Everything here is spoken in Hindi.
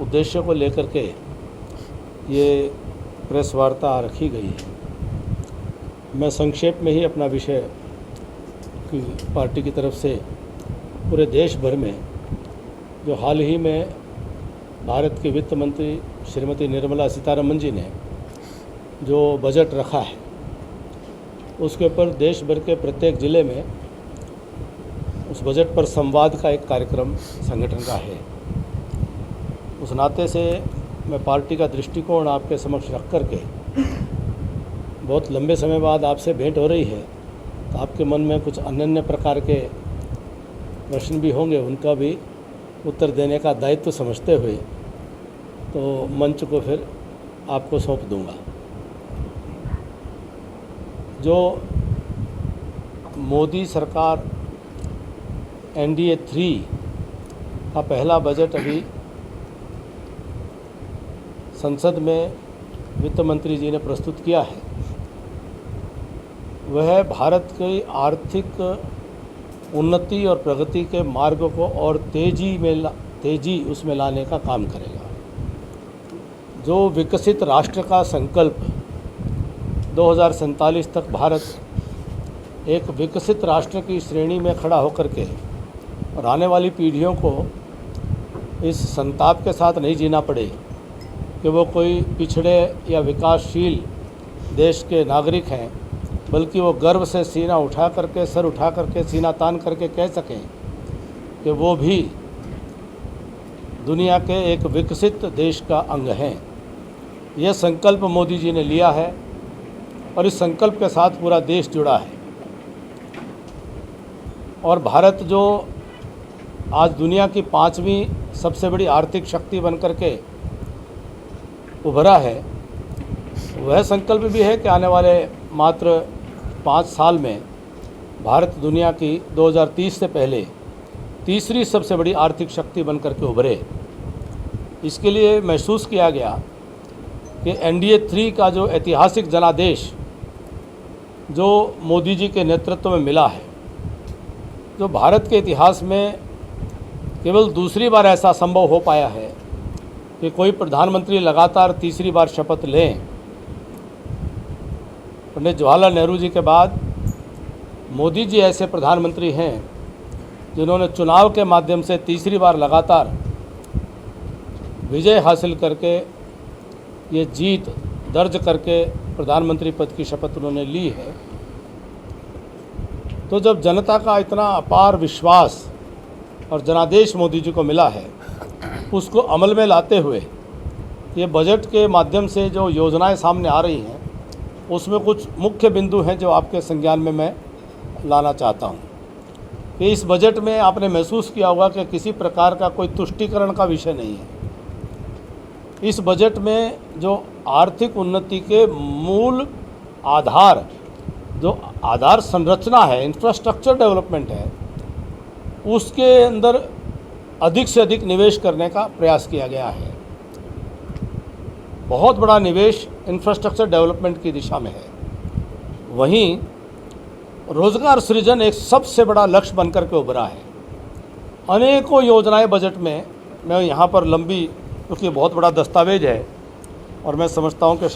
उद्देश्य को लेकर के ये प्रेस वार्ता रखी गई है। मैं संक्षेप में ही अपना विषय की पार्टी की तरफ से पूरे देश भर में जो हाल ही में भारत के वित्त मंत्री श्रीमती निर्मला सीतारमण जी ने जो बजट रखा है उसके ऊपर देश भर के प्रत्येक ज़िले में उस बजट पर संवाद का एक कार्यक्रम संगठन का है। उस नाते से मैं पार्टी का दृष्टिकोण आपके समक्ष रख कर के बहुत लंबे समय बाद आपसे भेंट हो रही है तो आपके मन में कुछ अनन्य प्रकार के प्रश्न भी होंगे, उनका भी उत्तर देने का दायित्व समझते हुए तो मंच को फिर आपको सौंप दूंगा। जो मोदी सरकार NDA 3 का पहला बजट अभी संसद में वित्त मंत्री जी ने प्रस्तुत किया है, वह भारत की आर्थिक उन्नति और प्रगति के मार्ग को और तेजी उसमें लाने का काम करेगा। जो विकसित राष्ट्र का संकल्प 2047 तक भारत एक विकसित राष्ट्र की श्रेणी में खड़ा होकर के और आने वाली पीढ़ियों को इस संताप के साथ नहीं जीना पड़े कि वो कोई पिछड़े या विकासशील देश के नागरिक हैं, बल्कि वो गर्व से सीना उठा करके, सर उठा करके, सीना तान करके कह सकें कि वो भी दुनिया के एक विकसित देश का अंग हैं। यह संकल्प मोदी जी ने लिया है और इस संकल्प के साथ पूरा देश जुड़ा है। और भारत जो आज दुनिया की 5वीं सबसे बड़ी आर्थिक शक्ति बनकर के उभरा है, वह संकल्प भी है कि आने वाले मात्र 5 साल में भारत दुनिया की 2030 से पहले तीसरी सबसे बड़ी आर्थिक शक्ति बनकर के उभरे। इसके लिए महसूस किया गया कि NDA 3 का जो ऐतिहासिक जनादेश जो मोदी जी के नेतृत्व में मिला है, जो भारत के इतिहास में केवल दूसरी बार ऐसा संभव हो पाया है कि कोई प्रधानमंत्री लगातार तीसरी बार शपथ लें। पंडित जवाहरलाल नेहरू जी के बाद मोदी जी ऐसे प्रधानमंत्री हैं जिन्होंने चुनाव के माध्यम से तीसरी बार लगातार विजय हासिल करके ये जीत दर्ज करके प्रधानमंत्री पद की शपथ उन्होंने ली है। तो जब जनता का इतना अपार विश्वास और जनादेश मोदी जी को मिला है, उसको अमल में लाते हुए ये बजट के माध्यम से जो योजनाएं सामने आ रही हैं, उसमें कुछ मुख्य बिंदु हैं जो आपके संज्ञान में मैं लाना चाहता हूं कि इस बजट में आपने महसूस किया होगा कि किसी प्रकार का कोई तुष्टीकरण का विषय नहीं है। इस बजट में जो आर्थिक उन्नति के मूल आधार, जो आधार संरचना है, इंफ्रास्ट्रक्चर डेवलपमेंट है, उसके अंदर अधिक से अधिक निवेश करने का प्रयास किया गया है। बहुत बड़ा निवेश इंफ्रास्ट्रक्चर डेवलपमेंट की दिशा में है। वहीं रोजगार सृजन एक सबसे बड़ा लक्ष्य बनकर के उभरा है। अनेकों योजनाएं बजट में, मैं यहाँ पर लंबी, क्योंकि बहुत बड़ा दस्तावेज है और मैं समझता हूँ कि